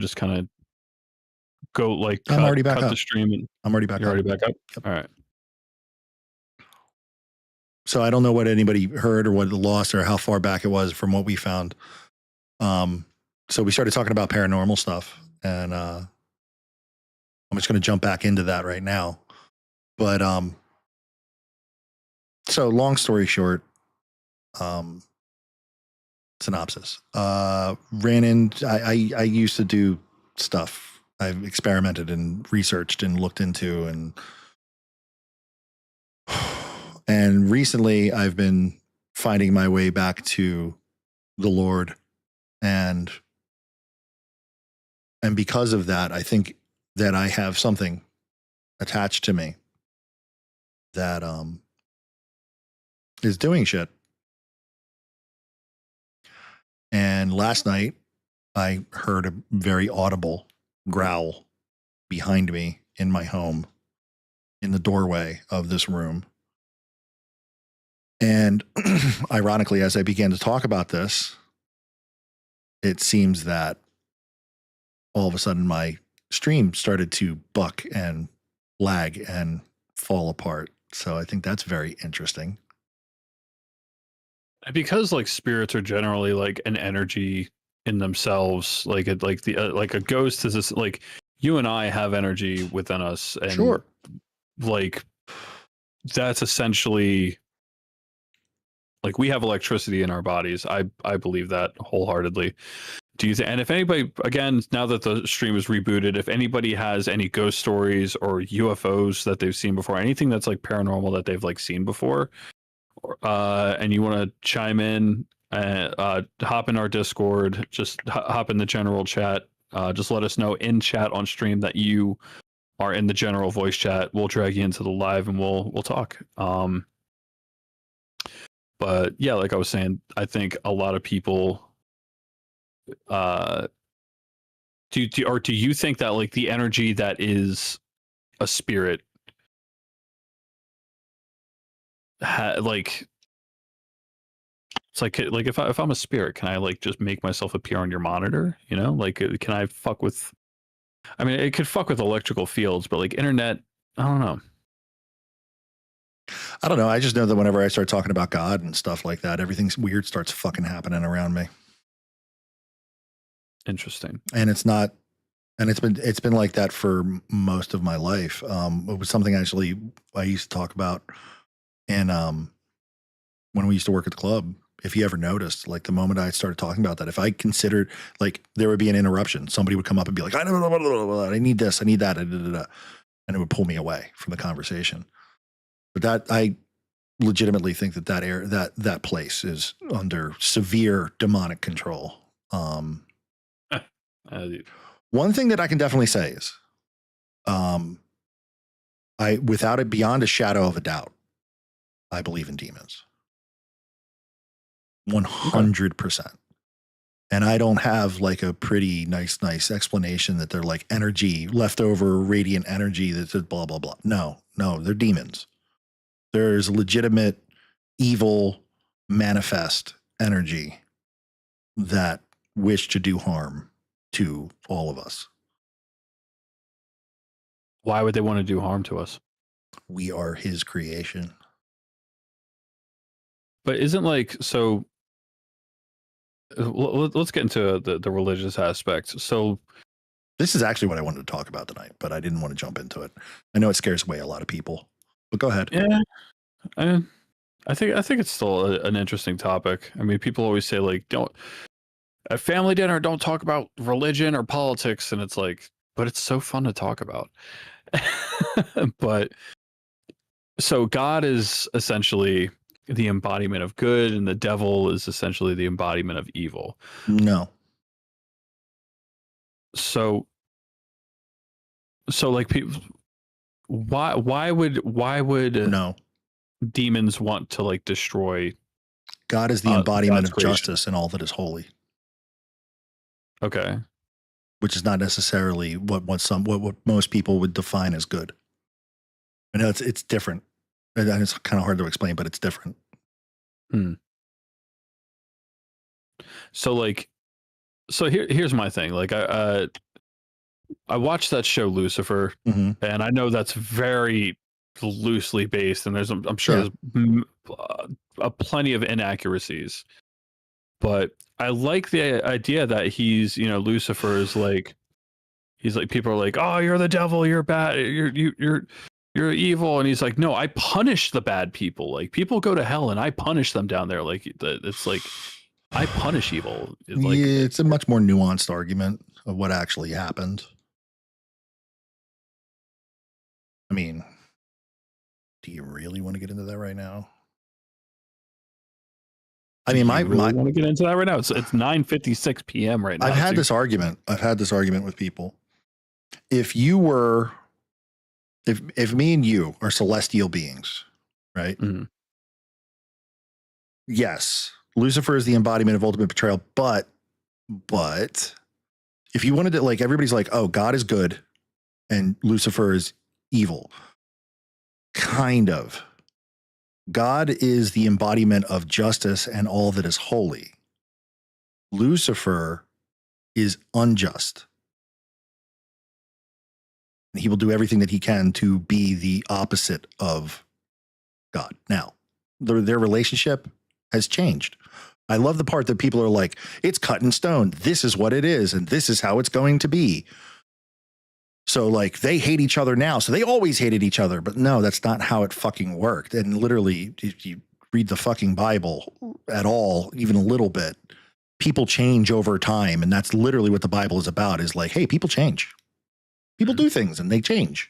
just kind of go like I'm already back cut up. the stream and I'm already back you're up. already back up? Yep. All right. So I don't know what anybody heard or what lost or how far back it was from what we found. So we started talking about paranormal stuff, and I'm just going to jump back into that right now. But so long story short, synopsis. Ran in. I used to do stuff. I've experimented and researched and looked into, and recently I've been finding my way back to the Lord, and because of that, I think that I have something attached to me that is doing shit. And last night I heard a very audible growl behind me in my home, in the doorway of this room. And ironically, as I began to talk about this, it seems that all of a sudden my stream started to buck and lag and fall apart. So I think that's very interesting. Because like spirits are generally like an energy in themselves, like it, like the like a ghost is this, like you and I have energy within us, and Sure. like that's essentially like we have electricity in our bodies. I believe that wholeheartedly. Do you think? And if anybody, again, now that the stream is rebooted, if anybody has any ghost stories or UFOs that they've seen before, anything that's like paranormal that they've like seen before, and you want to chime in, hop in our Discord, just hop in the general chat. Just let us know in chat on stream that you are in the general voice chat. We'll drag you into the live and we'll talk. But yeah, like I was saying, I think a lot of people do you think that like the energy that is a spirit like it's like if I'm a spirit, can I like just make myself appear on your monitor, you know, like can I fuck with, I mean it could fuck with electrical fields, but like internet, I don't know. I just know that whenever I start talking about God and stuff like that, everything's weird starts fucking happening around me. Interesting. And it's not, and it's been like that for most of my life. It was something actually I used to talk about, and when we used to work at the club, if you ever noticed, like the moment I started talking about that, if I considered like there would be an interruption, somebody would come up and be like, I need this, I need that, and it would pull me away from the conversation. But that I legitimately think that place is under severe demonic control. One thing that I can definitely say is, without it, beyond a shadow of a doubt, I believe in demons. 100%. And I don't have like a pretty nice explanation that they're like energy, leftover radiant energy that's blah, blah, blah. No, they're demons. There's legitimate evil manifest energy that wish to do harm to all of us. Why would they want to do harm to us? We are his creation. But isn't like, so let's get into the religious aspect. So this is actually what I wanted to talk about tonight, but I didn't want to jump into it. I know it scares away a lot of people, but go ahead. Yeah. I think it's still an interesting topic. I mean, people always say like, don't at family dinner, don't talk about religion or politics. And it's like, but it's so fun to talk about. But so God is essentially the embodiment of good and the devil is essentially the embodiment of evil. No. So like people, why would no demons want to like destroy? God is the embodiment of justice and all that is holy. Okay. Which is not necessarily what most people would define as good. I know it's different. And it's kind of hard to explain, but it's different. So like, so here's my thing. Like I watched that show Lucifer, Mhm. and I know that's very loosely based, and I'm sure Yeah. there's plenty of inaccuracies. But I like the idea that Lucifer is like, he's like, people are like, oh, you're the devil, you're bad, you're evil, and he's like, no, I punish the bad people. Like, people go to hell, and I punish them down there. Like, it's like, I punish evil. It's like, Yeah, it's a much more nuanced argument of what actually happened. I mean, do you really want to get into that right now? I mean, you really want to get into that right now? It's 9:56 p.m. right now. I've had this argument with people. If you were, if me and you are celestial beings, right? Mhm. Yes, Lucifer is the embodiment of ultimate betrayal, but if you wanted to, like, everybody's like, oh, God is good and Lucifer is evil. Kind of. God is the embodiment of justice and all that is holy. Lucifer is unjust. And he will do everything that he can to be the opposite of God. Now, their relationship has changed. I love the part that people are like, it's cut in stone. This is what it is, and this is how it's going to be. So, like, they hate each other now. So they always hated each other. But no, that's not how it fucking worked. And literally, if you read the fucking Bible at all, even a little bit, people change over time. And that's literally what the Bible is about, is like, hey, people change. People do things and they change.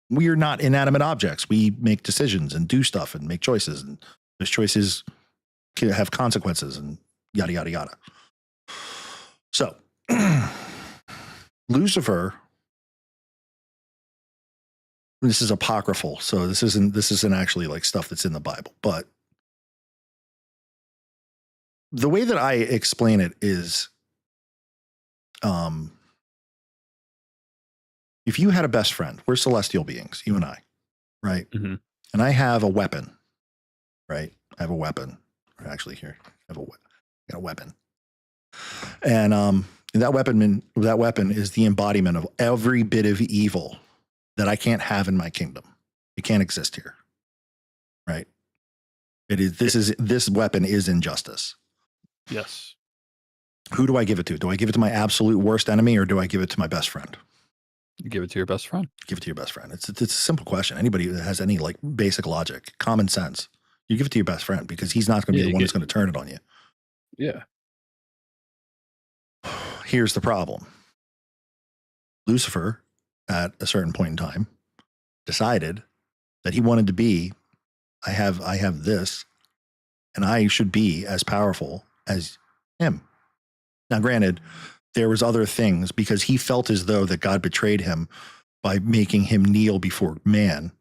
We are not inanimate objects. We make decisions and do stuff and make choices. And those choices can have consequences and yada, yada, yada. So Lucifer, this is apocryphal. So this isn't actually like stuff that's in the Bible, but the way that I explain it is, if you had a best friend, we're celestial beings, you and I, right? Mm-hmm. And I have a weapon, right? I have a weapon. Actually, here, I got a weapon. And that weapon is the embodiment of every bit of evil that I can't have in my kingdom. It can't exist here, right? This weapon is injustice. Yes. Who do I give it to? Do I give it to my absolute worst enemy, or do I give it to my best friend? You give it to your best friend. Give it to your best friend. It's a simple question. Anybody that has any like basic logic, common sense, you give it to your best friend, because he's not going to be the one that's going to turn it on you. Yeah. Here's the problem. Lucifer, at a certain point in time, decided that he wanted to be, I have this, and I should be as powerful as him. Now, granted, there was other things, because he felt as though that God betrayed him by making him kneel before man,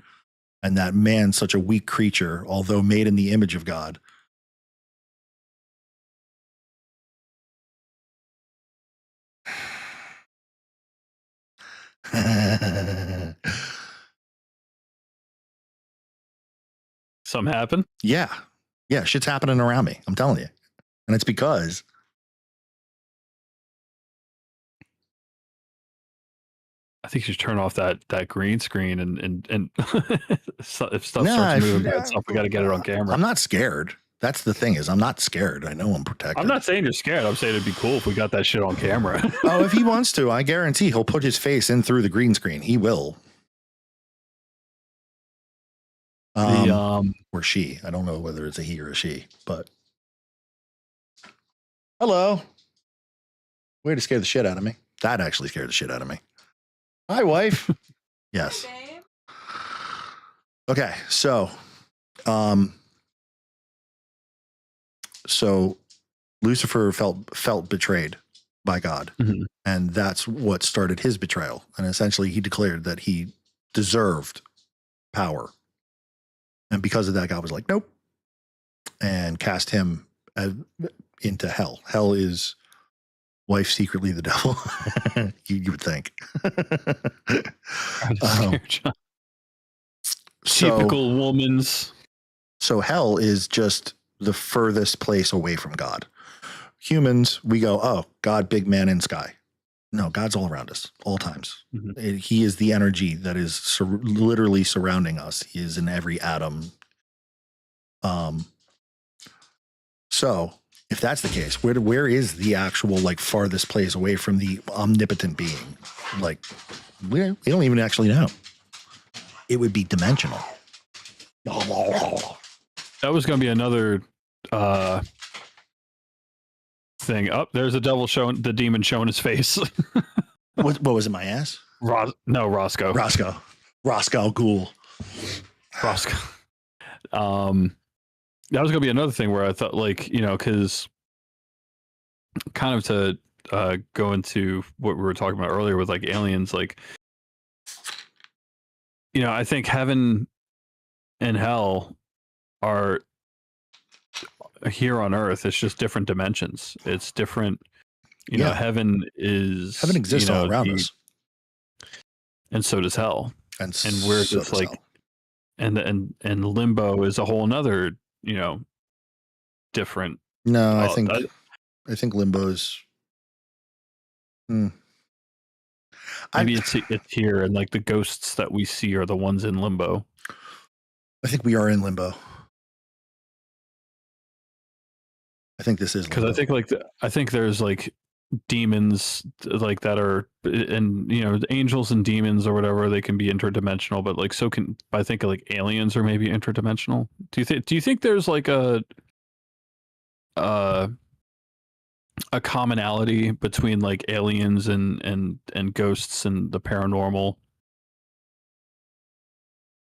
and that man, such a weak creature, although made in the image of God, Something happened? Yeah, shit's happening around me. I'm telling you. And it's because I think you should turn off that green screen and if stuff starts moving bad stuff, we got to get it on camera. I'm not scared. That's the thing, is I'm not scared. I know I'm protected. I'm not saying you're scared. I'm saying it'd be cool if we got that shit on camera. Oh, if he wants to, I guarantee he'll put his face in through the green screen. He will. Or she. I don't know whether it's a he or a she, but hello. Way to scare the shit out of me. That actually scared the shit out of me. Hi, wife. Yes. Hey, Okay, so Lucifer felt betrayed by God, Mhm. and that's what started his betrayal. And essentially, he declared that he deserved power, and because of that, God was like, "Nope," and cast him into hell. Hell is wife secretly the devil. you would think. Typical woman's. So hell is just the furthest place away from God. Humans, we go, oh, God, big man in sky. No, God's all around us, all times. Mm-hmm. He is the energy that is literally surrounding us. He is in every atom. So if that's the case, where is the actual like farthest place away from the omnipotent being? Like we don't even actually know. It would be dimensional. That was going to be another thing. Up there's a devil showing the demon showing his face. What was it? My ass? Roscoe. Roscoe Ghoul. Roscoe. That was going to be another thing where I thought, like, you know, because kind of to go into what we were talking about earlier with like aliens, like, you know, I think heaven and hell are here on Earth. It's just different dimensions. It's different. You know, heaven exists all around us, and so does hell. And we're so just like, and limbo is a whole nother, you know, different. No, I think limbo's. Maybe it's here, and like the ghosts that we see are the ones in limbo. I think we are in limbo. I think this is because I think like I think there's like demons like that are, and you know, angels and demons or whatever, they can be interdimensional, but like so can I think like aliens are maybe interdimensional. Do you think there's like a commonality between like aliens and ghosts and the paranormal,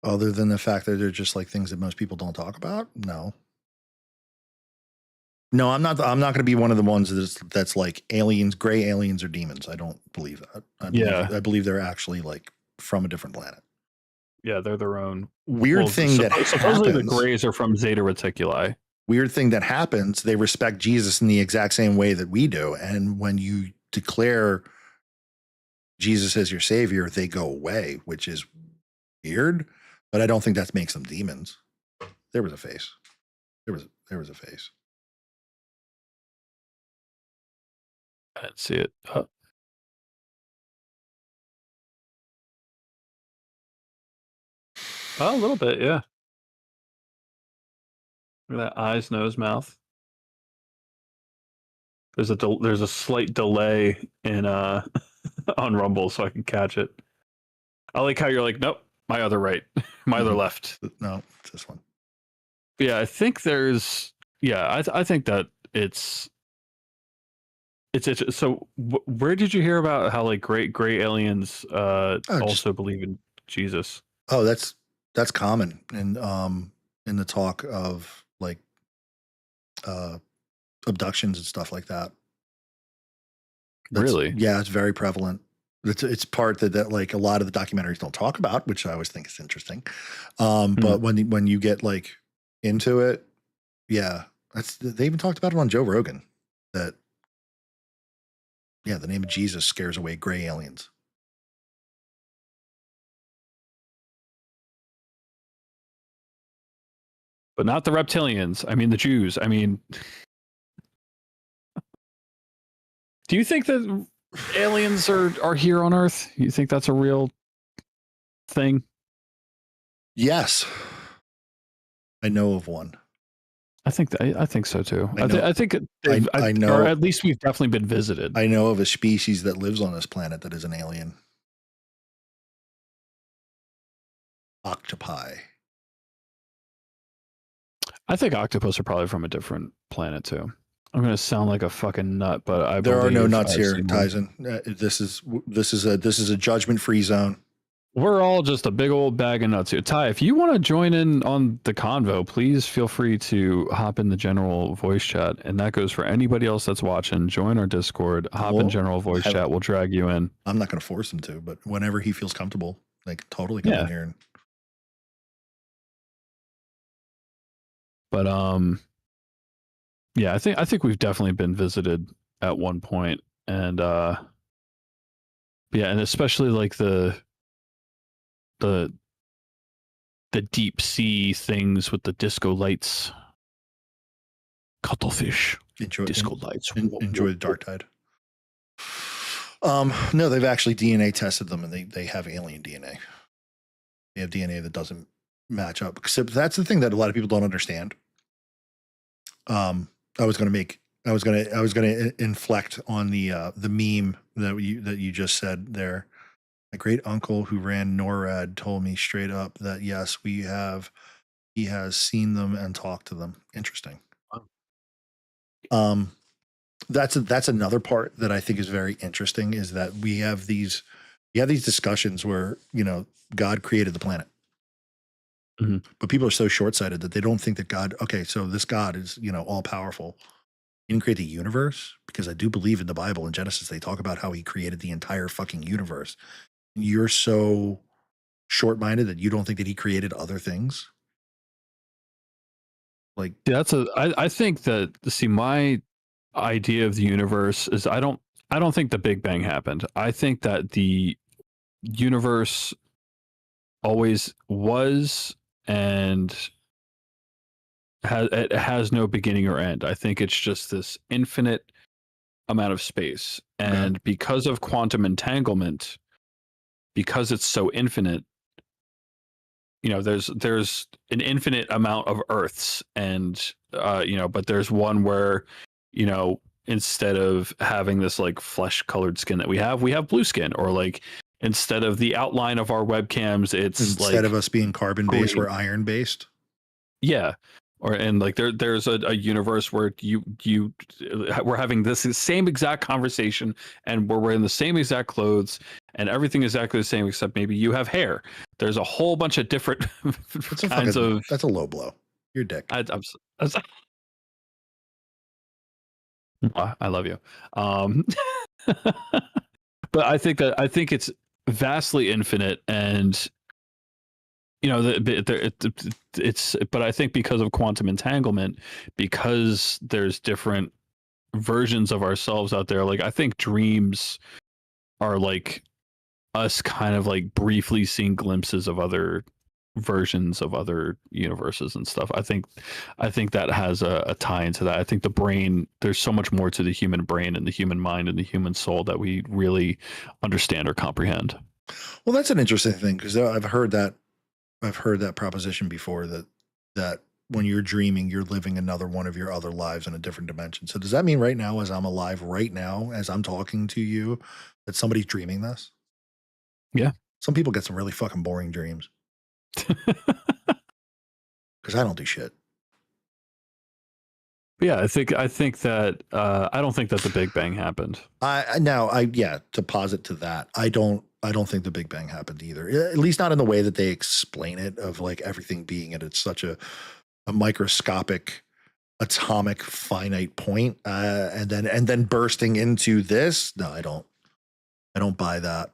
other than the fact that they're just like things that most people don't talk about? No, I'm not going to be one of the ones that's like aliens, gray aliens or demons. I don't believe that. I believe they're actually like from a different planet. Yeah, they're their own weird thing that supposedly happens. The grays are from Zeta Reticuli. Weird thing that happens. They respect Jesus in the exact same way that we do, and when you declare Jesus as your savior, they go away, which is weird. But I don't think that makes them demons. There was a face. There was a face. I didn't see it. Oh, a little bit, yeah. Look at that eyes, nose, mouth. There's a slight delay in on Rumble, so I can catch it. I like how you're like, nope, my other right, my other left. No, it's this one. But yeah, I think there's. Yeah, I think that it's. So where did you hear about how like gray aliens also believe in Jesus? Oh, that's common in the talk of like abductions and stuff like that. Really? Yeah, it's very prevalent. It's part that like a lot of the documentaries don't talk about, which I always think is interesting. But when you get like into it, yeah, they even talked about it on Joe Rogan, that the name of Jesus scares away gray aliens. But not the reptilians. I mean, the Jews. I mean, do you think that aliens are here on Earth? You think that's a real thing? Yes, I know of one. I think so too. I think I know, or at least we've definitely been visited. I know of a species that lives on this planet that is an alien. Octopi. I think octopus are probably from a different planet too. I'm going to sound like a fucking nut, but there are no nuts here, Tyson. This is a judgment-free zone. We're all just a big old bag of nuts here. Ty, if you want to join in on the convo, please feel free to hop in the general voice chat. And that goes for anybody else that's watching. Join our Discord, hop in general voice chat. We'll drag you in. I'm not going to force him to, but whenever he feels comfortable, like totally come in here. And... But yeah, I think we've definitely been visited at one point, and yeah, and especially like the deep sea things with the disco lights, cuttlefish, disco lights. Enjoy the dark tide. No, they've actually DNA tested them, and they have alien DNA. They have DNA that doesn't match up. Except that's the thing that a lot of people don't understand. I was going to inflect on the meme that you just said there. My great uncle who ran NORAD told me straight up that yes, he has seen them and talked to them. Interesting. That's another part that I think is very interesting, is that we have these discussions where, God created the planet. Mm-hmm. But people are so short-sighted that they don't think that God, okay, so this God is, all powerful. He didn't create the universe, because I do believe in the Bible, in Genesis, they talk about how he created the entire fucking universe. You're so short-minded that you don't think that he created other things. Like, I think that, see, my idea of the universe is I don't think the Big Bang happened. I think that the universe always was, and it has no beginning or end. I think it's just this infinite amount of space. And because of quantum entanglement, because it's so infinite, there's an infinite amount of Earths, and but there's one where, instead of having this like flesh colored skin that we have blue skin, or like instead of the outline of our webcams, it's instead of us being carbon based, we're iron based. Yeah. And like there's a universe where we're having this same exact conversation, and we're wearing the same exact clothes, and everything is exactly the same, except maybe you have hair. There's a whole bunch of different kinds of. That's a low blow. Your dick. I love you. But I think it's vastly infinite, and it's, but I think because of quantum entanglement, because there's different versions of ourselves out there, like I think dreams are like us kind of like briefly seeing glimpses of other versions of other universes and stuff. I think that has a tie into that. I think the brain, there's so much more to the human brain and the human mind and the human soul that we really understand or comprehend. Well, that's an interesting thing, because I've heard that proposition before, that when you're dreaming, you're living another one of your other lives in a different dimension. So does that mean right now, as I'm alive right now, as I'm talking to you, that somebody's dreaming this? Yeah. Some people get some really fucking boring dreams. Because I don't do shit. Yeah, I think that I don't think that the Big Bang happened. To posit to that, I don't think the Big Bang happened either. At least not in the way that they explain it, of like everything being at such a microscopic, atomic, finite point, and then bursting into this. No, I don't buy that.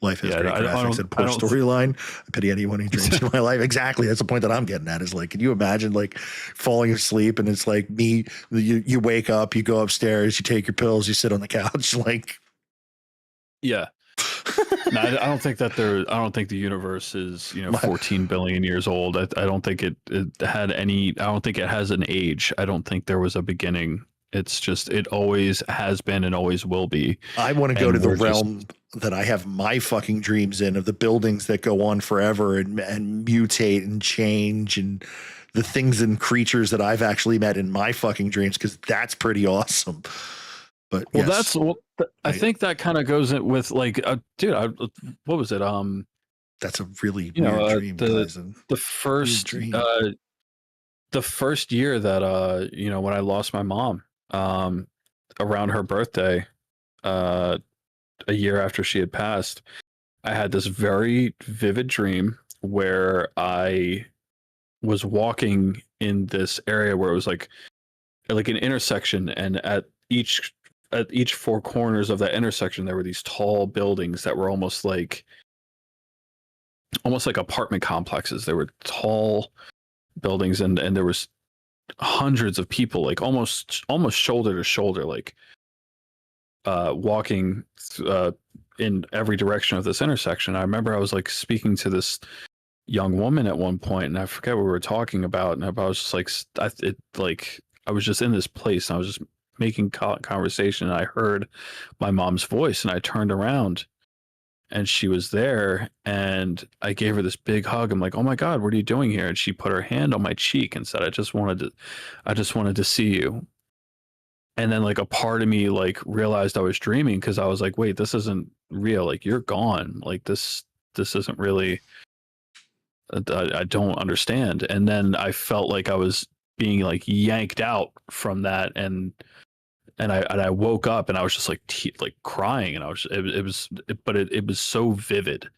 Life has great graphics and poor storyline. I pity anyone who dreams in my life. Exactly. That's the point that I'm getting at, is like, can you imagine like falling asleep and it's like me, you wake up, you go upstairs, you take your pills, you sit on the couch, like. Yeah. No, I don't think that I don't think the universe is, 14 billion years old. I don't think it had any, I don't think it has an age. I don't think there was a beginning. It's just, it always has been and always will be. I want to go to the realm that I have my fucking dreams in, of the buildings that go on forever and mutate and change, and the things and creatures that I've actually met in my fucking dreams, because that's pretty awesome. But yes, I think that kind of goes in with like, dude, what was it? That's a really weird dream. The first year that when I lost my mom, around her birthday, a year after she had passed, I had this very vivid dream where I was walking in this area where it was like an intersection, and at each four corners of that intersection there were these tall buildings that were almost like apartment complexes. There were tall buildings, and there was hundreds of people, like almost shoulder to shoulder, like walking in every direction of this intersection. I remember I was like speaking to this young woman at one point, and I forget what we were talking about, and I was just like, I was just in this place, and I was just making conversation, and I heard my mom's voice, and I turned around, and she was there, and I gave her this big hug. I'm like, "Oh my God, what are you doing here?" And she put her hand on my cheek and said, I just wanted to see you." And then like a part of me like realized I was dreaming, because I was like, "Wait, this isn't real. Like you're gone. Like this isn't really. I don't understand." And then I felt like I was being like yanked out from that, and I woke up, and I was just like like crying, and I was it was so vivid.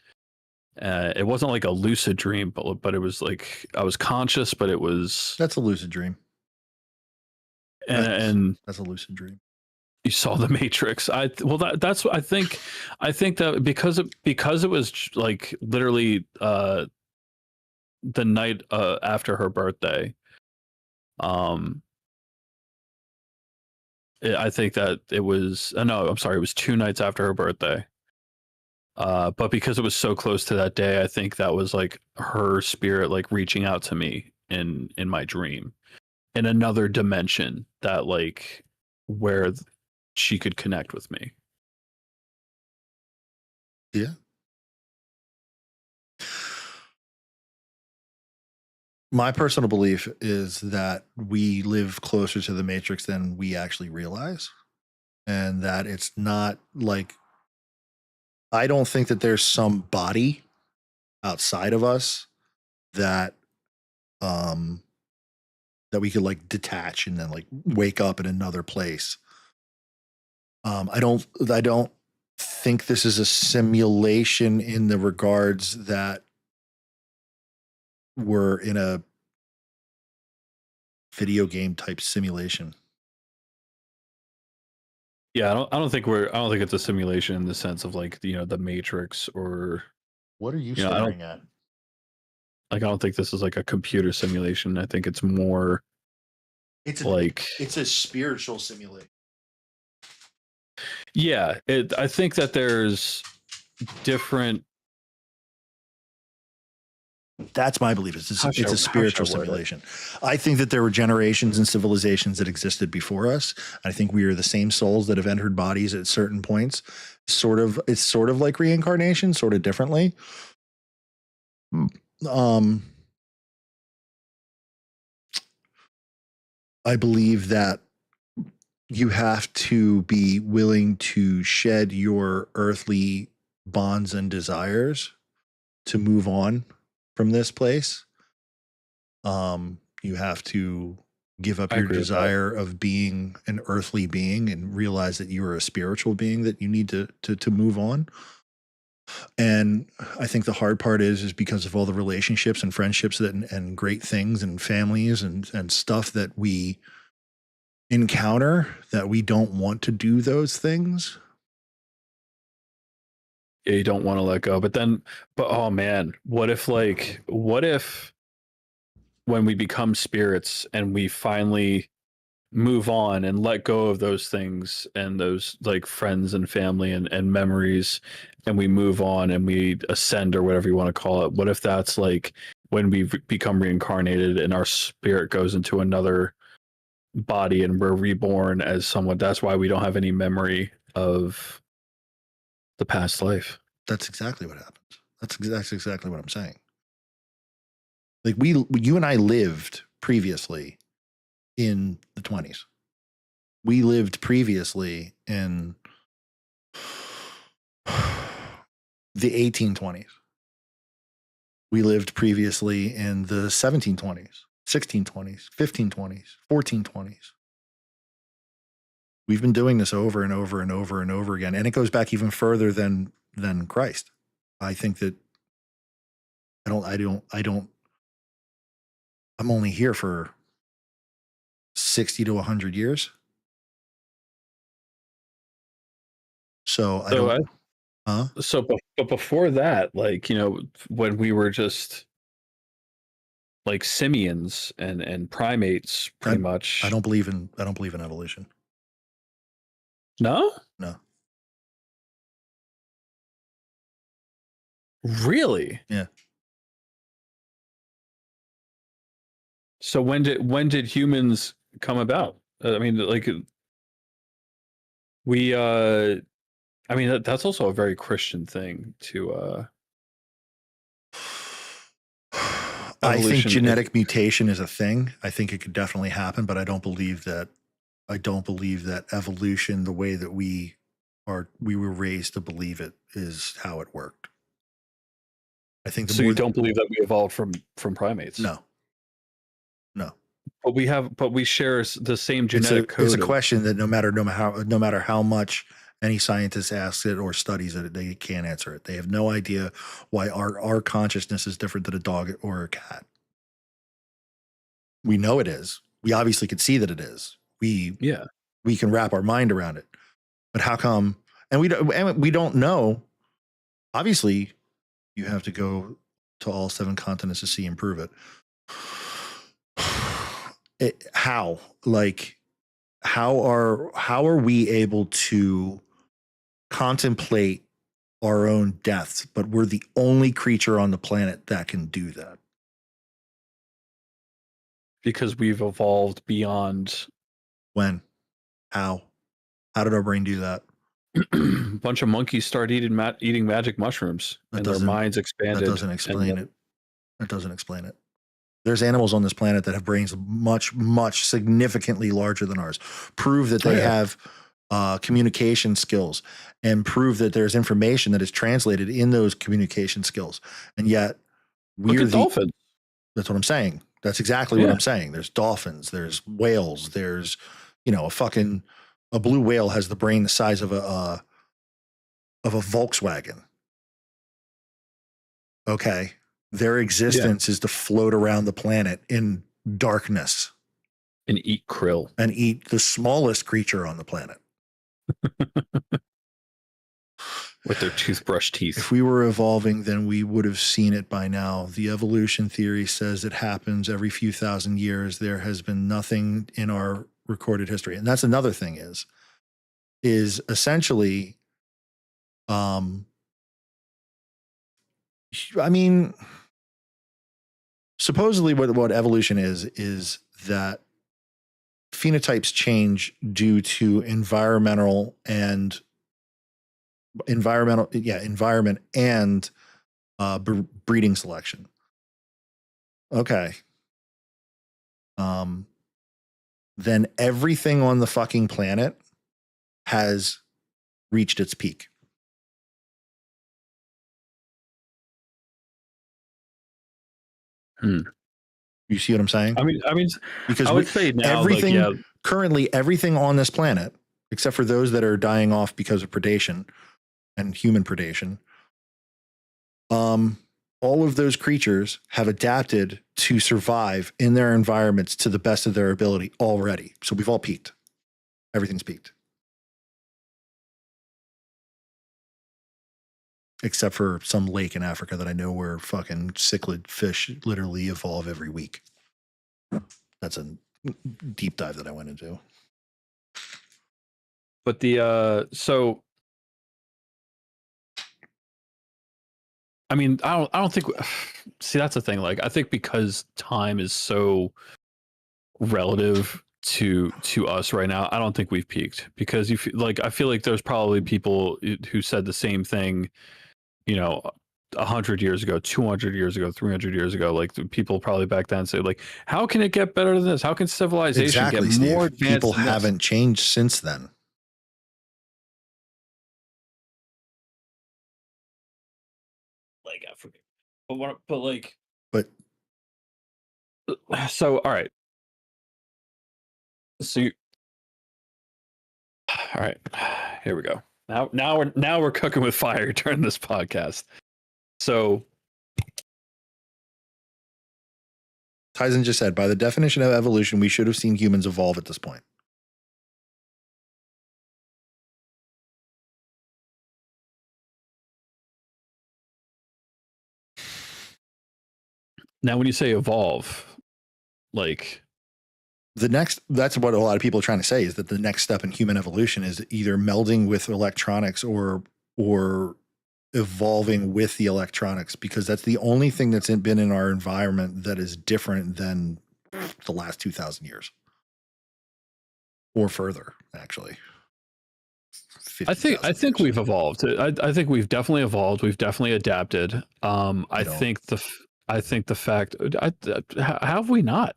It wasn't like a lucid dream, but it was like I was conscious, but it was. That's a lucid dream. And That's a lucid dream. you saw the Matrix. That's what I think. I think that because it was like literally the night after her birthday. Um, I think that it was. No, I'm sorry. It was 2 nights after her birthday. But because it was so close to that day, I think that was like her spirit, like reaching out to me in my dream, in another dimension, that like where she could connect with me. Yeah. My personal belief is that we live closer to the Matrix than we actually realize, and that it's not like, I don't think that there's some body outside of us that that we could like detach and then like wake up in another place. I don't think this is a simulation in the regards that we're in a video game type simulation. Yeah, I don't think it's a simulation in the sense of like the Matrix, or What are you I don't staring at? I don't think this is like a computer simulation. I think it's more like, It's a spiritual simulation. yeah, I think that there's different. That's my belief. It's a spiritual simulation. I think that there were generations and civilizations that existed before us. I think we are the same souls that have entered bodies at certain points. It's sort of like reincarnation, sort of differently. I believe that you have to be willing to shed your earthly bonds and desires to move on from this place. You have to give up your desire of being an earthly being and realize that you are a spiritual being, that you need to move on. And I think the hard part is because of all the relationships and friendships and great things and families and stuff that we encounter, that we don't want to do those things. Yeah, you don't want to let go. But oh man, what if when we become spirits and we finally move on and let go of those things and those like friends and family and memories, and we move on and we ascend, or whatever you want to call it? What if that's like when we become reincarnated and our spirit goes into another body and we're reborn as someone? That's why we don't have any memory of the past life. That's exactly what happens. That's exactly what I'm saying. Like you and I lived previously in the 20s. We lived previously in the 1820s. We lived previously in the 1720s, 1620s, 1520s, 1420s. We've been doing this over and over and over and over again, and it goes back even further than Christ. I think that I'm only here for 60 to 100 years. So but before that, like, when we were just like simians and primates, pretty much. I don't believe in evolution. No? No. Really? Yeah. So when did humans come about? I mean, like, We I mean that's also a very Christian thing to I think evolution. genetic mutation is a thing. I think it could definitely happen, but I don't believe that evolution, the way that we were raised to believe it, is how it worked. I think So you don't believe that we evolved from primates? No. But we share the same genetic code. It's a question that no matter how much any scientist asks it or studies it, they can't answer it. They have no idea why our consciousness is different than a dog or a cat. We know it is. We obviously can see that it is. We can wrap our mind around it. But how come? And we don't know. Obviously, you have to go to all 7 continents to see and prove it. How are we able to contemplate our own deaths, but we're the only creature on the planet that can do that? Because we've evolved beyond. When? How did our brain do that? A bunch of monkeys start eating magic mushrooms, and their minds expanded. That doesn't explain it. That doesn't explain it. There's animals on this planet that have brains much, much significantly larger than ours. Prove that they have communication skills, and prove that there's information that is translated in those communication skills. And yet, we're dolphins. That's what I'm saying. That's exactly what I'm saying. There's dolphins. There's whales. There's, a blue whale has the brain the size of a Volkswagen. Okay. Their existence is to float around the planet in darkness and eat krill and eat the smallest creature on the planet with their toothbrush teeth. If we were evolving, then we would have seen it by now. The evolution theory says it happens every few thousand years. There has been nothing in our recorded history. And that's another thing is essentially, supposedly what evolution is that phenotypes change due to environment and breeding selection. Okay. Then everything on the fucking planet has reached its peak. You see what I'm saying? I mean, because I would say now, currently everything on this planet, except for those that are dying off because of predation and human predation, all of those creatures have adapted to survive in their environments to the best of their ability already. So we've all peaked. Everything's peaked. Except for some lake in Africa that I know where fucking cichlid fish literally evolve every week. That's a deep dive that I went into. But I mean, I don't think. See, that's the thing. Like, I think because time is so relative to us right now, I don't think we've peaked. Because I feel like there's probably people who said the same thing, 100 years ago, 200 years ago, 300 years ago. Like, people probably back then say, like, how can it get better than this? How can civilization get more advanced? People haven't changed since then. Like, I forget. But so all right. So all right, here we go. Now we're cooking with fire during this podcast. So Tyson just said, by the definition of evolution, we should have seen humans evolve at this point. Now, when you say evolve, like that's what a lot of people are trying to say, is that the next step in human evolution is either melding with electronics or evolving with the electronics, because that's the only thing that's been in our environment that is different than the last 2,000 years or further, actually. 50,000 I think years. we've evolved. I think we've definitely evolved. We've definitely adapted. I don't. think the fact how have we not?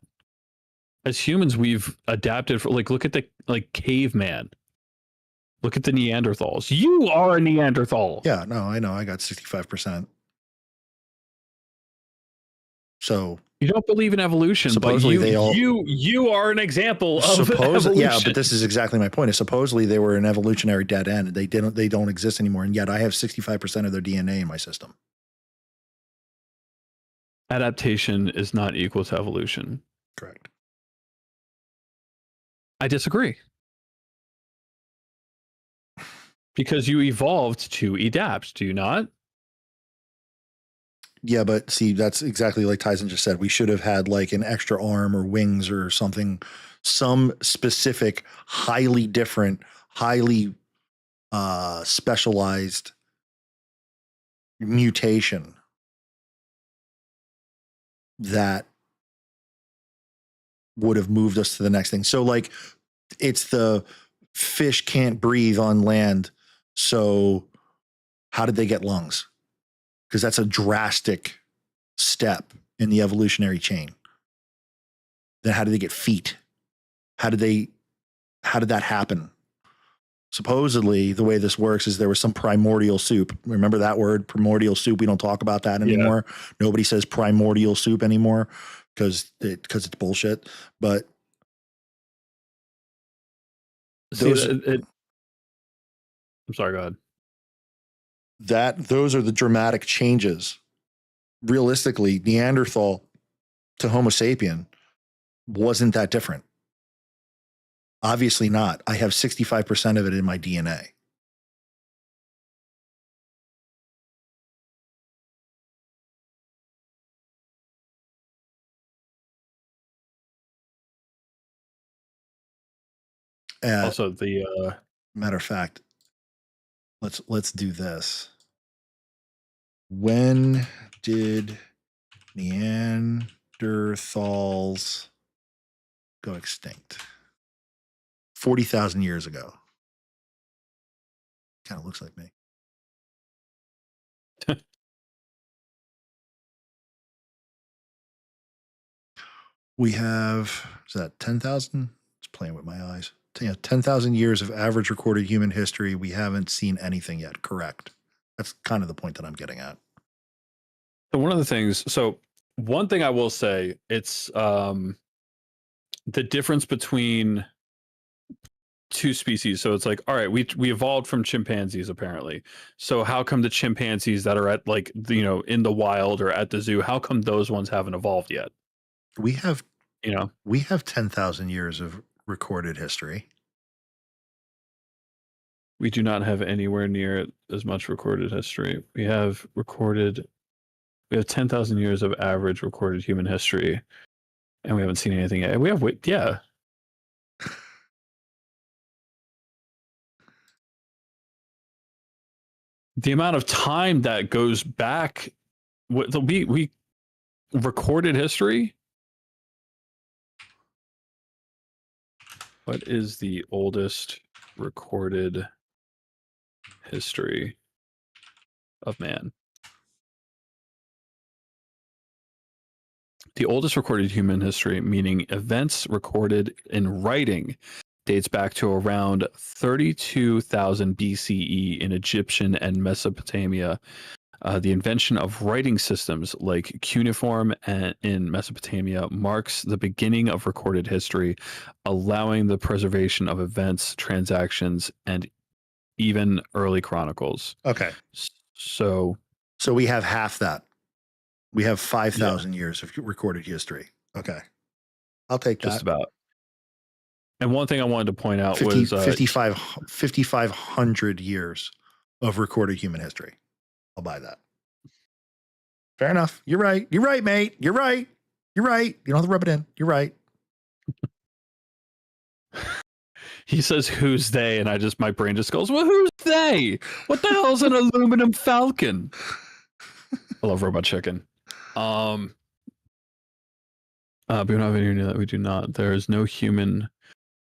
As humans, we've adapted for look at the caveman. Look at the Neanderthals. You are a Neanderthal. Yeah, no, I know. I got 65%. So you don't believe in evolution, supposedly but they all you are an example of evolution. Yeah, but this is exactly my point. Is supposedly they were an evolutionary dead end. They don't exist anymore, and yet I have 65% of their DNA in my system. Adaptation is not equal to evolution. Correct. I disagree. Because you evolved to adapt, do you not? Yeah, but see, that's exactly like Tyson just said. We should have had like an extra arm or wings or something, some specific, highly different, highly specialized mutation that would have moved us to the next thing. So like it's the fish can't breathe on land. So how did they get lungs? Because that's a drastic step in the evolutionary chain. Then how did they get feet? How did that happen? Supposedly, the way this works is there was some primordial soup. Remember that word, primordial soup? We don't talk about that anymore. Yeah. Nobody says primordial soup anymore because it's bullshit. But I'm sorry, go ahead. Those are the dramatic changes. Realistically, Neanderthal to Homo sapien wasn't that different. Obviously not. I have 65% of it in my DNA. Also, the matter of fact, let's do this. When did Neanderthals go extinct? 40,000 years ago. Kind of looks like me. We have, is that 10,000? It's playing with my eyes. 10,000 years of average recorded human history. We haven't seen anything yet. Correct. That's kind of the point that I'm getting at. So one of the things, one thing I will say, it's the difference between two species. So it's like, all right, we evolved from chimpanzees apparently. So how come the chimpanzees that are at in the wild or at the zoo, how come those ones haven't evolved yet? We have 10,000 years of recorded history. We do not have anywhere near as much recorded history. We have 10,000 years of average recorded human history, and we haven't seen anything yet. Yeah. The amount of time that goes back, we recorded history. What is the oldest recorded history of man? The oldest recorded human history, meaning events recorded in writing, dates back to around 32,000 BCE in Egyptian and Mesopotamia. The invention of writing systems like cuneiform in Mesopotamia marks the beginning of recorded history, allowing the preservation of events, transactions, and even early chronicles. Okay. So we have half that. We have 5,000 years of recorded history. Okay. I'll take that. Just about. And one thing I wanted to point out 5,500 years of recorded human history. I'll buy that. Fair enough. You're right. You're right, mate. You're right. You're right. You don't have to rub it in. You're right. He says, "Who's they?" And my brain just goes, "Well, who's they? What the hell is an aluminum falcon?" I love Robot Chicken. We don't have any that we do not. There is no human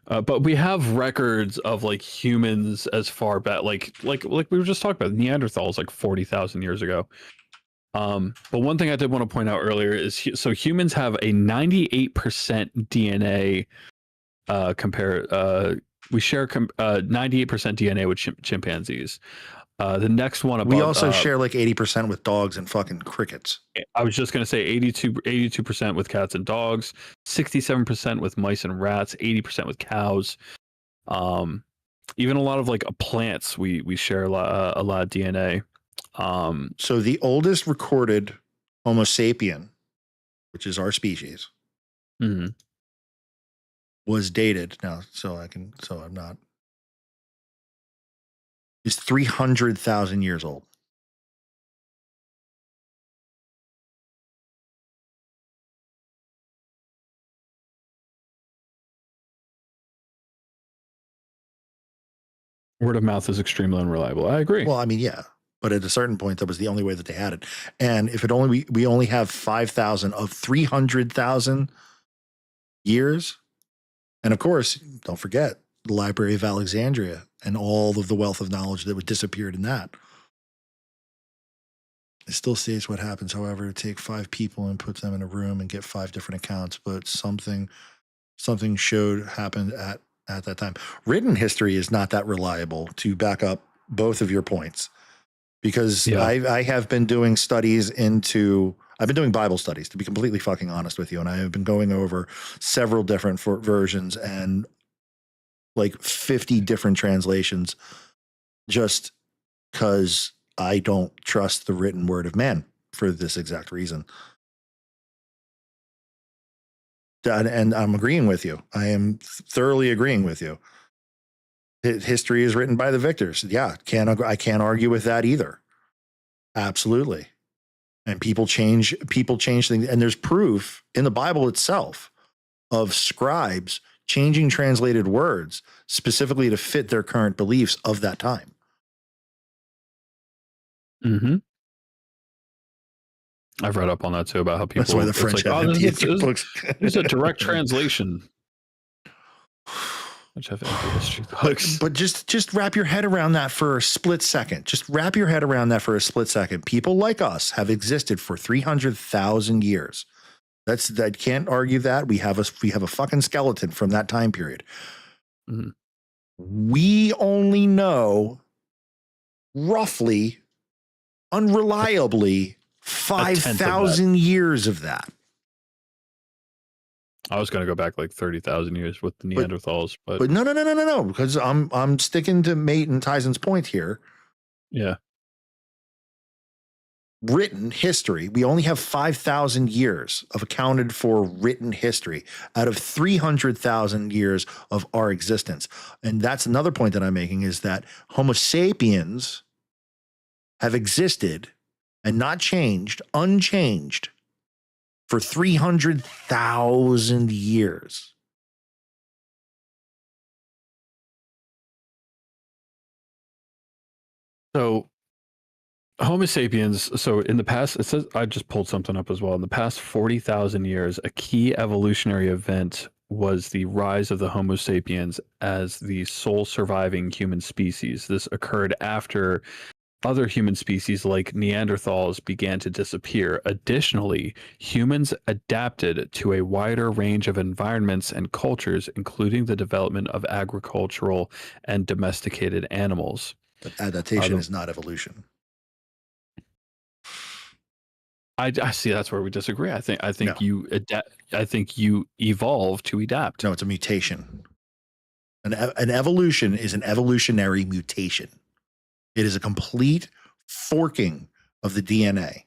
But we have records of like humans as far back, like we were just talking about Neanderthals, like 40,000 years ago. But one thing I did want to point out earlier is so humans have a 98% DNA we share 98% DNA with chimpanzees. The next one above, we also share like 80% with dogs and fucking crickets. I was just going to say 82% with cats and dogs, 67% with mice and rats, 80% with cows. Even a lot of like plants, we share a lot of DNA. So the oldest recorded Homo sapien, which is our species, was dated now. Is 300,000 years old. Word of mouth is extremely unreliable. I agree. Well, I mean, yeah, but at a certain point, that was the only way that they had it. And if we only have 5,000 of 300,000 years, and of course, don't forget the Library of Alexandria and all of the wealth of knowledge that would disappeared in that. It still states what happens, however, take 5 people and put them in a room and get 5 different accounts, but something happened at that time. Written history is not that reliable to back up both of your points, because I have been doing I've been doing Bible studies, to be completely fucking honest with you. And I have been going over several different versions and like 50 different translations, just because I don't trust the written word of man for this exact reason. And I'm agreeing with you. I am thoroughly agreeing with you. History is written by the victors. Yeah, I can't argue with that either. Absolutely. And people change things. And there's proof in the Bible itself of scribes changing translated words specifically to fit their current beliefs of that time. I've read up on that too, about how people. That's why the French have empty books. There's a direct translation. Which have empty history books. But just wrap your head around that for a split second. Just wrap your head around that for a split second. People like us have existed for 300,000 years. That can't argue that. We have a fucking skeleton from that time period. We only know roughly, unreliably, 5,000 years of that. I was going to go back like 30,000 years with the Neanderthals, but no, because I'm sticking to Mate and Tyson's point here. Yeah. Written history, we only have 5,000 years of accounted for written history out of 300,000 years of our existence. And that's another point that I'm making, is that Homo sapiens have existed and not changed, unchanged, for 300,000 years. So Homo sapiens, so in the past, it says, I just pulled something up as well. In the past 40,000 years, a key evolutionary event was the rise of the Homo sapiens as the sole surviving human species. This occurred after other human species like Neanderthals began to disappear. Additionally, humans adapted to a wider range of environments and cultures, including the development of agricultural and domesticated animals. But adaptation is not evolution. I see. That's where we disagree. I think No. you evolve to adapt. No, it's a mutation. An evolution is an evolutionary mutation. It is a complete forking of the DNA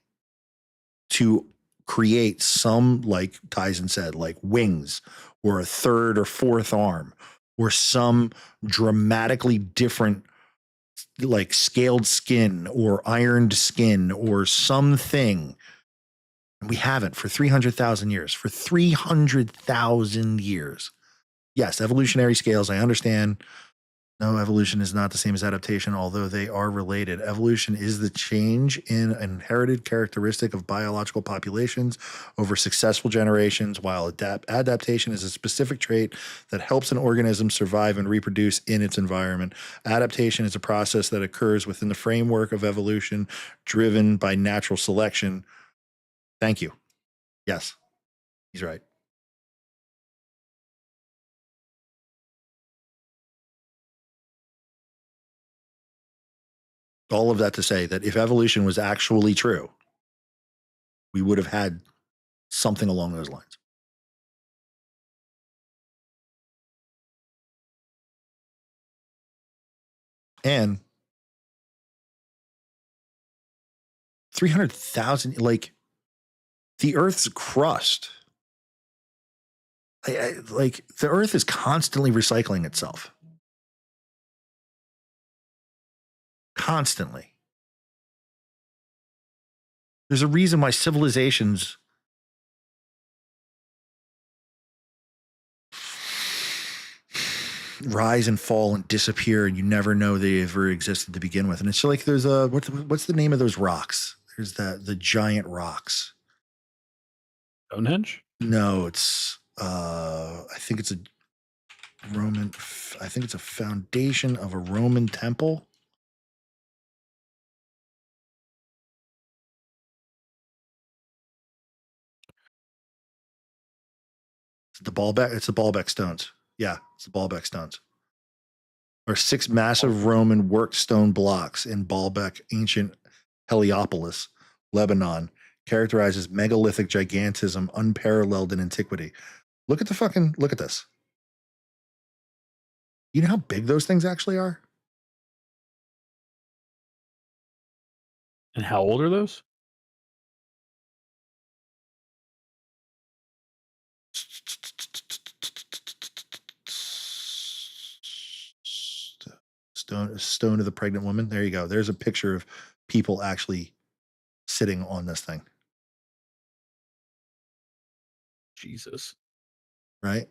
to create some, like Tyson said, like wings or a third or fourth arm or some dramatically different, like scaled skin or ironed skin or something. And we haven't for 300,000 years. For 300,000 years. Yes, evolutionary scales, I understand. No, evolution is not the same as adaptation, although they are related. Evolution is the change in an inherited characteristic of biological populations over successful generations, while adaptation is a specific trait that helps an organism survive and reproduce in its environment. Adaptation is a process that occurs within the framework of evolution, driven by natural selection. Thank you. Yes, he's right. All of that to say that if evolution was actually true, we would have had something along those lines. And 300,000, like the Earth's crust, like the Earth is constantly recycling itself. Constantly. There's a reason why civilizations rise and fall and disappear, and you never know they ever existed to begin with. And it's like there's a what's the name of those rocks? There's the giant rocks. Stonehenge? No, it's I think it's a Roman. I think it's a foundation of a Roman temple. It's the Baalbek stones. Yeah, it's the Baalbek stones. Are 6 massive Roman worked stone blocks in Baalbek, ancient Heliopolis, Lebanon, characterized as megalithic gigantism unparalleled in antiquity. Look at this. You know how big those things actually are? And how old are those? Stone of the pregnant woman. There you go. There's a picture of people actually sitting on this thing. Jesus. Right?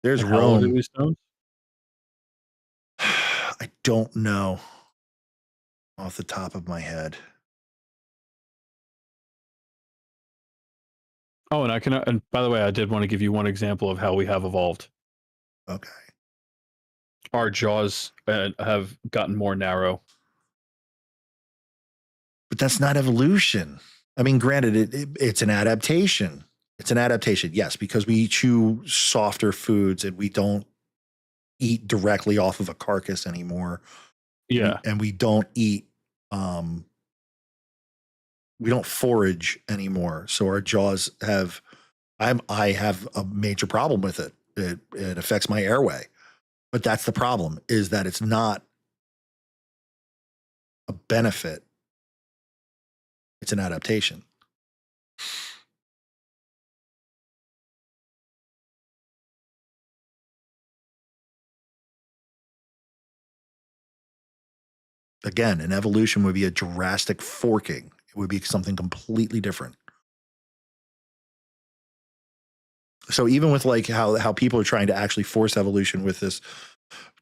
There's And how old are Rome. these stones? I don't know off the top of my head. Oh, and by the way, I did want to give you one example of how we have evolved. Okay. Our jaws have gotten more narrow. But that's not evolution. I mean, granted, it's an adaptation. It's an adaptation, yes, because we chew softer foods and we don't eat directly off of a carcass anymore. Yeah. And we don't eat, we don't forage anymore. So our jaws have, I have a major problem with it. It affects my airway. But that's the problem, is that it's not a benefit. It's an adaptation. Again, an evolution would be a drastic forking. It would be something completely different. So even with like how people are trying to actually force evolution with this,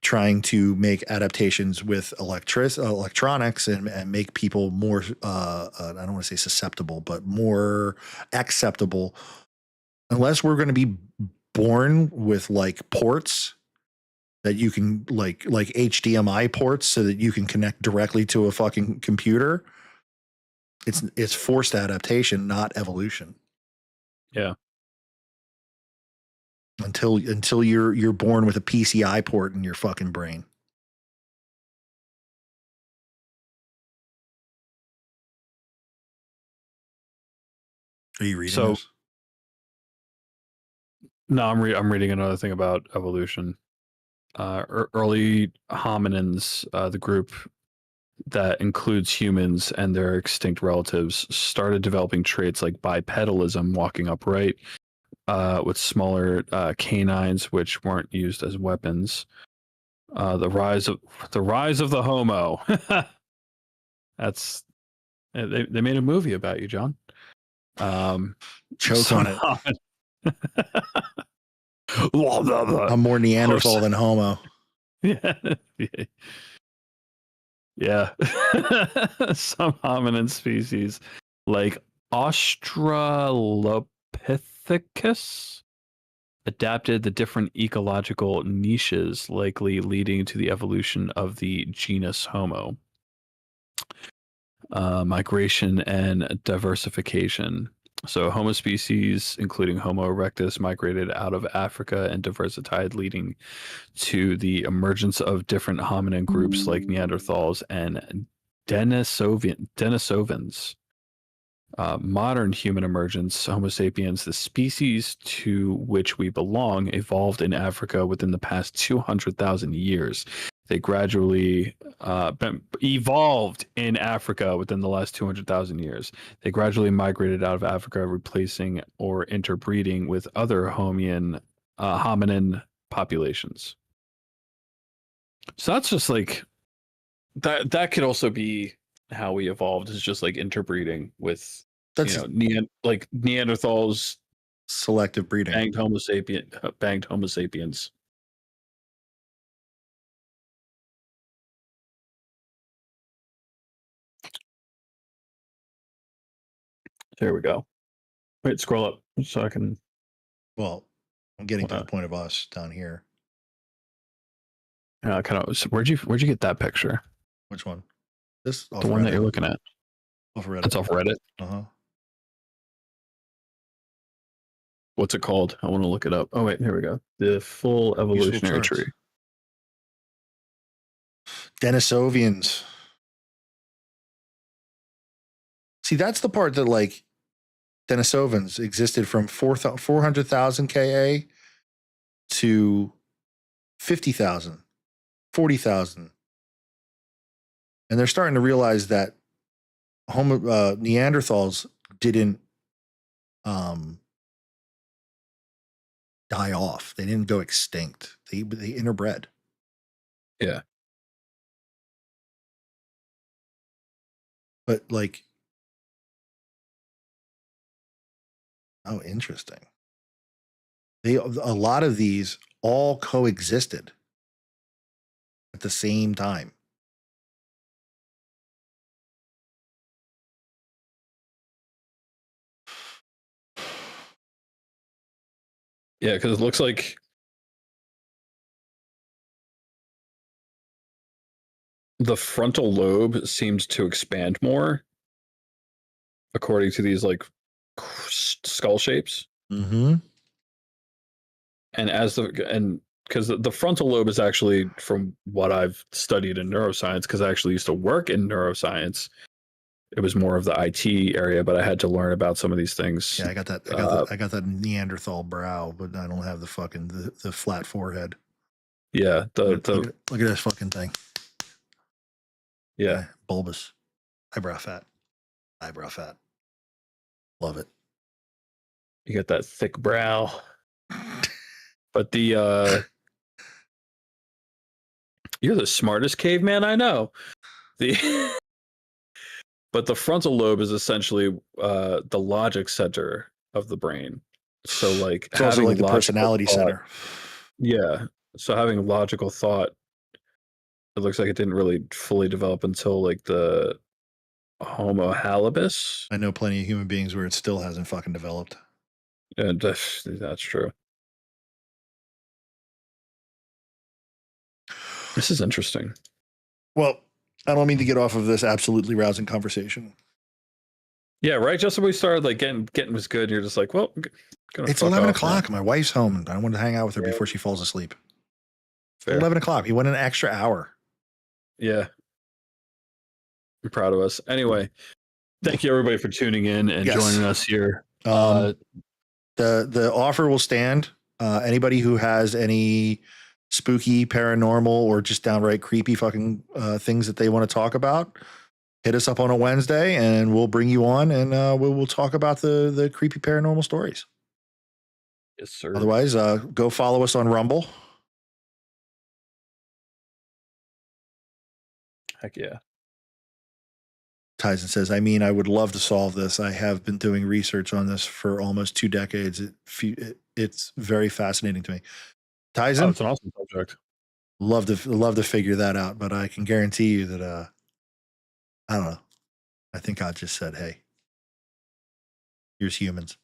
trying to make adaptations with electronics and make people more, I don't want to say susceptible, but more acceptable, unless we're going to be born with like ports that you can like HDMI ports so that you can connect directly to a fucking computer. It's forced adaptation, not evolution. Yeah. Until you're born with a PCI port in your fucking brain. Are you reading this? No, I'm reading another thing about evolution. Early hominins, the group that includes humans and their extinct relatives, started developing traits like bipedalism, walking upright, with smaller canines which weren't used as weapons. The rise of the Homo. That's they made a movie about you, John. Choke on it. I'm more Neanderthal than Homo. Yeah. Yeah. Some hominin species like Australopithecus adapted the different ecological niches, likely leading to the evolution of the genus Homo. Migration and diversification. So, Homo species, including Homo erectus, migrated out of Africa and diversified, leading to the emergence of different hominin groups like Neanderthals and Denisovans. Modern human emergence, Homo sapiens, the species to which we belong, evolved in Africa within the past 200,000 years. They gradually evolved in Africa within the last 200,000 years. They gradually migrated out of Africa, replacing or interbreeding with other hominin populations. So that's just like that. That could also be how we evolved, is just like interbreeding with like Neanderthals, selective breeding, banged Homo sapiens. There we go. Wait, scroll up so I can. Well, I'm getting to the point of us down here. Kind of. Where'd you get that picture? Which one? This the one Reddit. That you're looking at. Off Reddit. That's off Reddit. What's it called? I want to look it up. Oh wait, here we go. The full evolutionary tree. Denisovians. See, that's the part that like Denisovans existed from 400,000 Ka to 50,000, 40,000. And they're starting to realize that Neanderthals didn't die off. They didn't go extinct. They interbred. Yeah. But like, oh, interesting. A lot of these all coexisted at the same time. Yeah, because it looks like the frontal lobe seems to expand more according to these like skull shapes. Mm-hmm. And because the frontal lobe is actually, from what I've studied in neuroscience, because I actually used to work in neuroscience, it was more of the IT area, but I had to learn about some of these things. Yeah, I got that. I got that Neanderthal brow, but I don't have the fucking the flat forehead. Yeah, look at this fucking thing. Yeah, bulbous, eyebrow fat. Love it. You get that thick brow, but the you're the smartest caveman I know. But the frontal lobe is essentially the logic center of the brain. So like it's also like the personality center. Yeah. So having logical thought, it looks like it didn't really fully develop until like the Homo habilis. I know plenty of human beings where it still hasn't fucking developed. And that's true. This is interesting. Well, I don't mean to get off of this absolutely rousing conversation. Yeah, right. Just when we started like getting was good, you're just like, well, it's 11 o'clock. My wife's home. I wanted to hang out with her before she falls asleep. Fair. 11 o'clock. He went an extra hour. Yeah. I'm proud of us. Anyway, thank you everybody for tuning in and joining us here. The offer will stand. Anybody who has any spooky, paranormal, or just downright creepy fucking things that they want to talk about, hit us up on a Wednesday and we'll bring you on and we'll talk about the creepy paranormal stories. Yes, sir. Otherwise, go follow us on Rumble. Heck yeah. Tyson says, I mean, I would love to solve this. I have been doing research on this for almost 2 decades. It's very fascinating to me. Tyson? It's an awesome subject. Love to figure that out, but I can guarantee you that I don't know. I think God just said, "Hey, here's humans."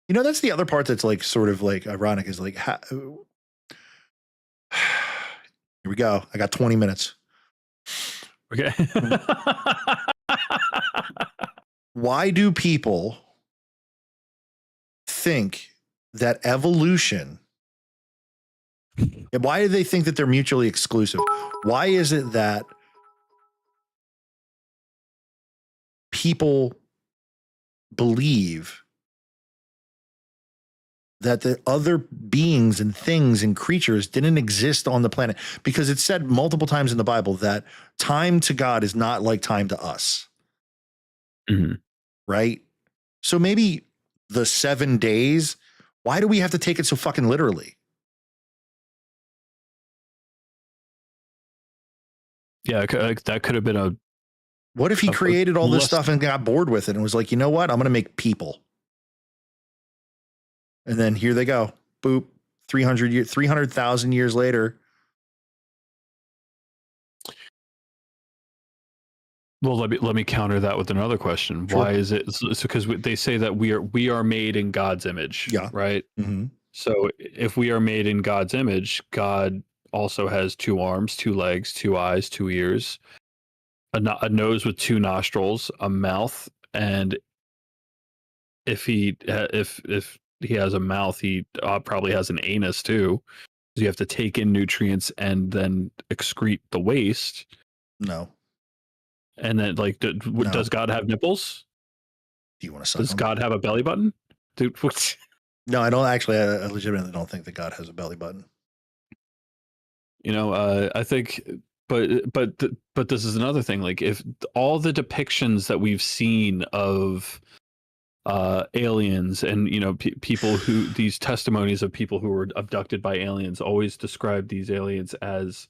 You know, that's the other part that's like sort of like ironic is like, here we go. I got 20 minutes. Okay. Why do people think that evolution? Why do they think that they're mutually exclusive? Why is it that people believe that the other beings and things and creatures didn't exist on the planet? Because it's said multiple times in the Bible that time to God is not like time to us. Mm-hmm. Right? So maybe the 7 days, why do we have to take it so fucking literally? Yeah, that could have been a. What if he created all this stuff and got bored with it and was like, you know what? I'm going to make people. And then here they go. Boop. 300,000 years later. Well, let me counter that with another question. Sure. Why is it? It's because they say that we are made in God's image. Yeah. Right. Mm-hmm. So if we are made in God's image, God also has 2 arms, 2 legs, 2 eyes, 2 ears, a nose with 2 nostrils, a mouth, and if he has a mouth, he probably has an anus too. You have to take in nutrients and then excrete the waste. No. And then, like, does God have nipples? Do you want to suck Does them? God have a belly button? Dude, what? No, I don't actually. I legitimately don't think that God has a belly button. You know, I think, but this is another thing. Like, if all the depictions that we've seen of aliens and people who these testimonies of people who were abducted by aliens always describe these aliens as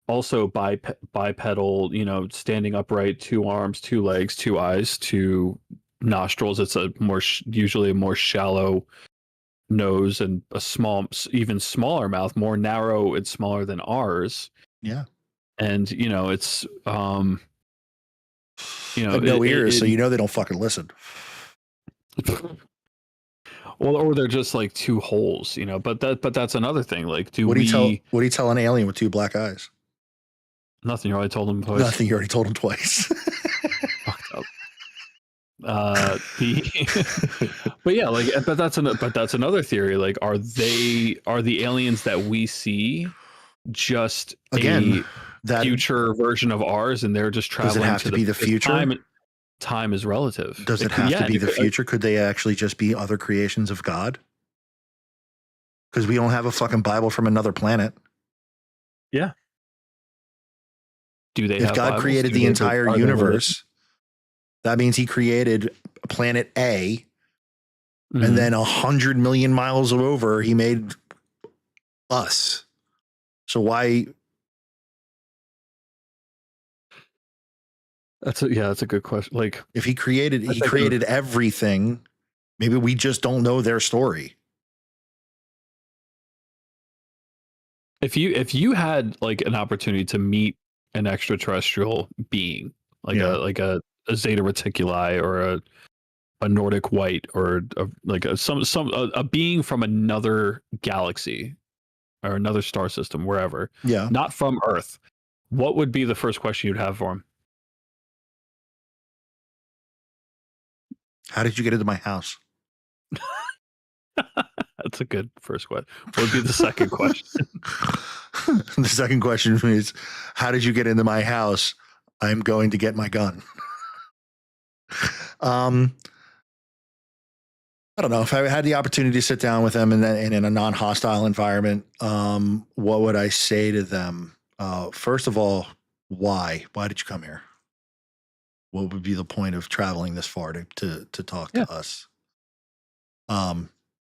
also bipedal, standing upright, 2 arms, 2 legs, 2 eyes, 2 nostrils. It's a more usually a more shallow nose and a even smaller mouth, more narrow and smaller than ours. Yeah. And it's no ears, so they don't fucking listen. Well, or they're just like 2 holes, but that's another thing. Like, what do you tell an alien with 2 black eyes? Nothing. You already told him twice. Nothing. You already told him twice. Fucked up. But yeah, like, but that's another theory. Like, are the aliens that we see just again that future version of ours, and they're just traveling? Does it have to be the future? Time is relative. Does it have to be the future? Could they actually just be other creations of God? Because we don't have a fucking Bible from another planet. Yeah. Do they? If God created the entire universe, that means he created planet A, and then 100 million miles over, he made us. So why? That's a good question. Like, if he created everything, maybe we just don't know their story. If you had like an opportunity to meet an extraterrestrial being, like a Zeta Reticuli or a Nordic White or a being from another galaxy or another star system, wherever, not from Earth, what would be the first question you'd have for him? How did you get into my house? That's a good first question. What would be the second question? The second question is, how did you get into my house? I'm going to get my gun. I don't know. If I had the opportunity to sit down with them in a non-hostile environment, what would I say to them? First of all, why? Why did you come here? What would be the point of traveling this far to talk to us?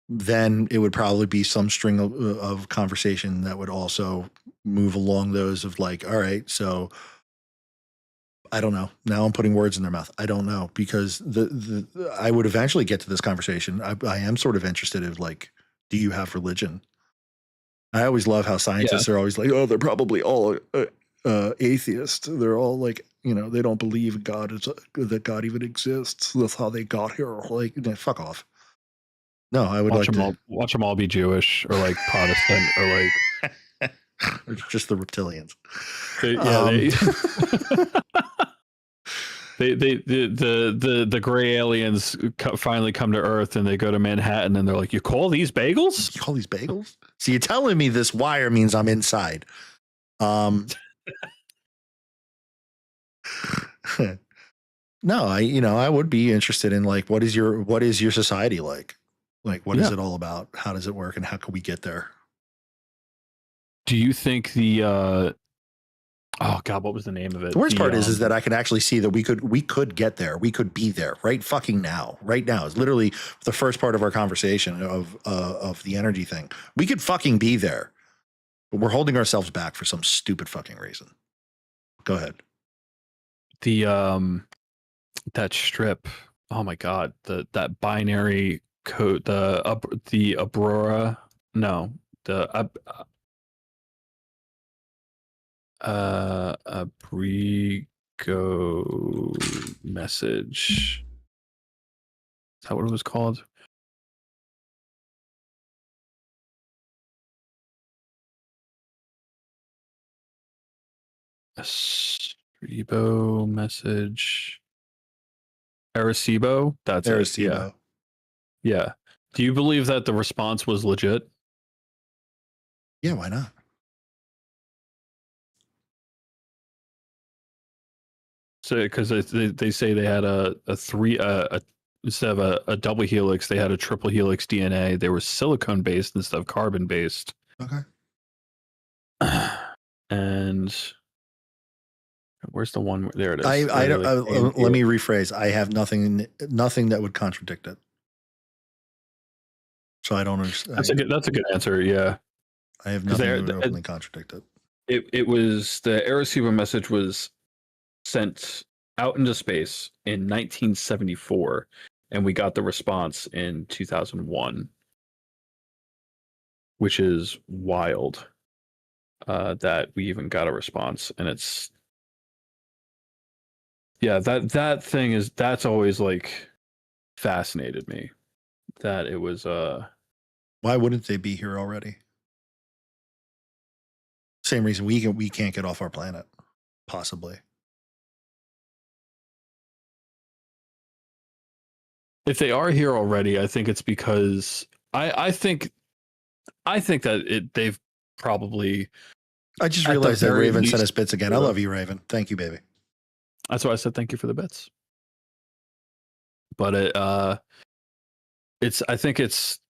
Then it would probably be some string of conversation that would also move along those of like, all right, so I don't know. Now I'm putting words in their mouth. I don't know, because I would eventually get to this conversation. I am sort of interested in, like, do you have religion? I always love how scientists are always like, oh, they're probably all atheists. They're all like, they don't believe God that God even exists. That's how they got here. Like, fuck off. No, I would watch them all be Jewish or like Protestant or like or just the reptilians. The gray aliens finally come to Earth and they go to Manhattan and they're like, you call these bagels? You call these bagels? So you're telling me this wire means I'm inside. No, I would be interested in like, what is your society like? Like, what is it all about? How does it work? And how can we get there? Do you think the, oh God, what was the name of it? The worst part is that I can actually see that we could get there. We could be there right fucking now. Right now is literally the first part of our conversation of the energy thing. We could fucking be there, but we're holding ourselves back for some stupid fucking reason. Go ahead. That strip. Oh my God. That binary code, the Aurora. No, the Abrigo message. Is that what it was called? Arecibo message. Arecibo? That's Arecibo. It. Yeah. Do you believe that the response was legit? Yeah, why not? So, because they say they had instead of a double helix, they had a triple helix DNA. They were silicone based instead of carbon based. Okay. And where's the one? There it is. I don't. Let me rephrase. I have nothing that would contradict it. So I don't understand. That's a good answer. Yeah. I have nothing that would openly contradict it. It was the Arecibo message was sent out into space in 1974, and we got the response in 2001, which is wild. That we even got a response, and it's that thing that's always like fascinated me. That it was why wouldn't they be here already? Same reason we can't get off our planet, possibly. If they are here already, I think it's because I think that they've probably. I just realized that Raven sent us bits again. I love you, Raven. Thank you, baby. That's why I said thank you for the bits. But I think it's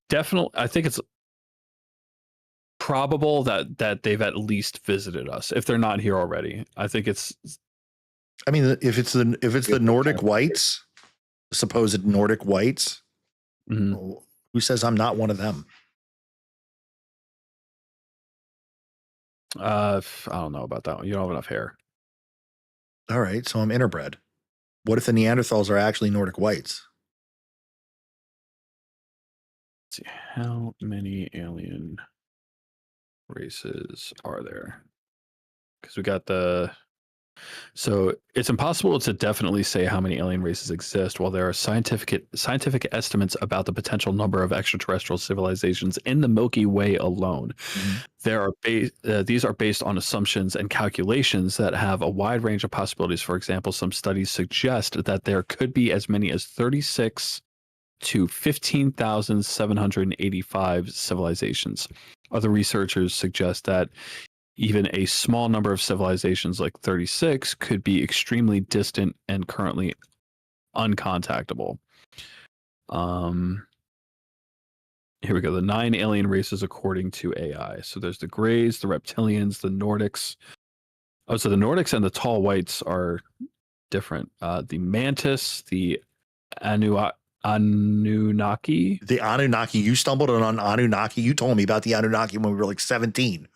definitely. I think it's probable that they've at least visited us if they're not here already. I think it's. I mean, if it's the Nordic whites, supposed Nordic whites, who says I'm not one of them? I don't know about that one. You don't have enough hair. All right, so I'm interbred. What if the Neanderthals are actually Nordic whites? Let's see, how many alien races are there? Because we got so it's impossible to definitely say how many alien races exist. While there are scientific estimates about the potential number of extraterrestrial civilizations in the Milky Way alone, these are based on assumptions and calculations that have a wide range of possibilities. For example, some studies suggest that there could be as many as 36 to 15,785 civilizations. Other researchers suggest that even a small number of civilizations like 36 could be extremely distant and currently uncontactable. Here we go. The 9 alien races according to AI. So there's the Greys, the Reptilians, the Nordics. Oh, so the Nordics and the Tall Whites are different. The Mantis, the Anunnaki. The Anunnaki. You stumbled on Anunnaki. You told me about the Anunnaki when we were like 17.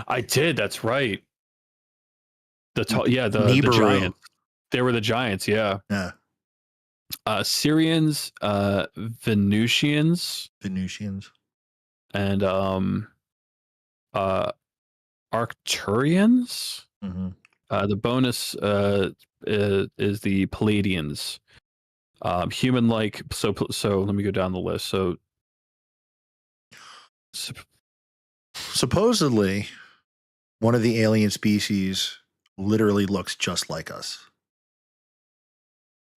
I did. That's right. The giants. They were the giants. Yeah. Yeah. Syrians, Venusians. and Arcturians. Mm-hmm. The bonus is the Palladians. Human-like. So let me go down the list. So supposedly, one of the alien species literally looks just like us.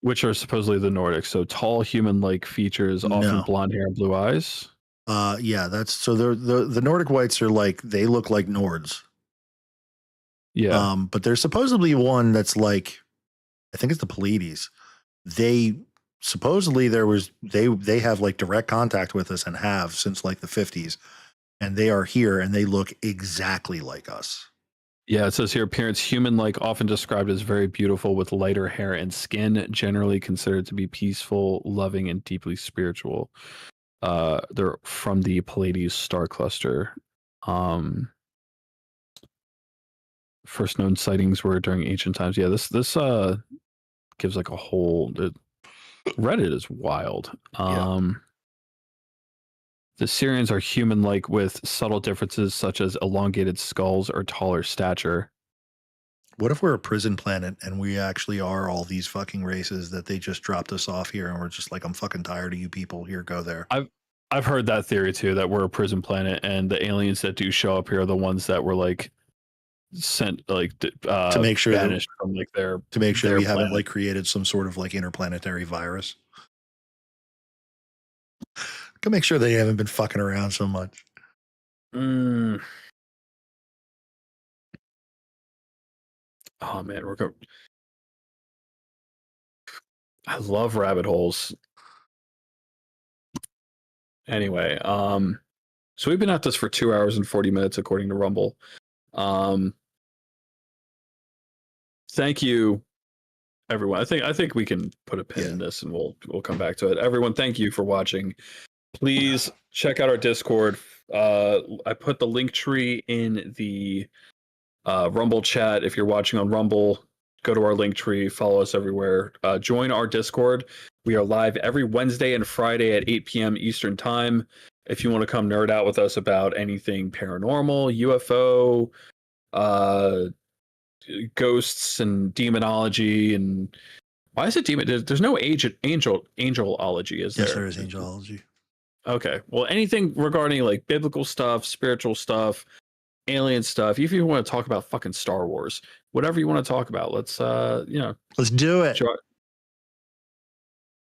Which are supposedly the Nordics. So tall, human-like features, often blonde hair and blue eyes. Yeah, that's so. The Nordic whites are like, they look like Nords. Yeah. But there's supposedly one that's like, I think it's the Pleiades. They supposedly they have like direct contact with us and have since like the 50s, and they are here and they look exactly like us. Yeah, it says here appearance human-like, often described as very beautiful with lighter hair and skin, generally considered to be peaceful, loving, and deeply spiritual. They're from the Pleiades star cluster. First known sightings were during ancient times. Yeah, this gives like a whole. Reddit is wild. The Syrians are human-like with subtle differences such as elongated skulls or taller stature. What if we're a prison planet and we actually are all these fucking races that they just dropped us off here and we're just like, I'm fucking tired of you people. Here, go there. I've heard that theory too, that we're a prison planet and the aliens that do show up here are the ones that were like sent like to make sure banished from like their to make sure we haven't like created some sort of like interplanetary virus. To make sure they haven't been fucking around so much. Oh man, we're going. I love rabbit holes. Anyway, so we've been at this for 2 hours and 40 minutes according to Rumble. Thank you, everyone. I think we can put a pin in this and we'll come back to it. Everyone, thank you for watching. Please check out our Discord. I put the link tree in the Rumble chat. If you're watching on Rumble, go to our link tree, follow us everywhere. Join our Discord. We are live every Wednesday and Friday at 8 p.m. Eastern Time. If you want to come nerd out with us about anything paranormal, UFO, ghosts and demonology, and why is it demon? There's no angelology, is there? Yes, there is angelology. Okay, well, anything regarding like biblical stuff, spiritual stuff, alien stuff, if you want to talk about fucking Star Wars, whatever you want to talk about, let's let's do it.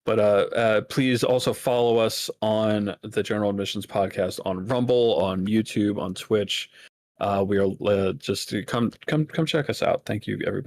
But please also follow us on the General Admissions Podcast on Rumble, on YouTube, on Twitch. We are just come check us out. Thank you, everybody.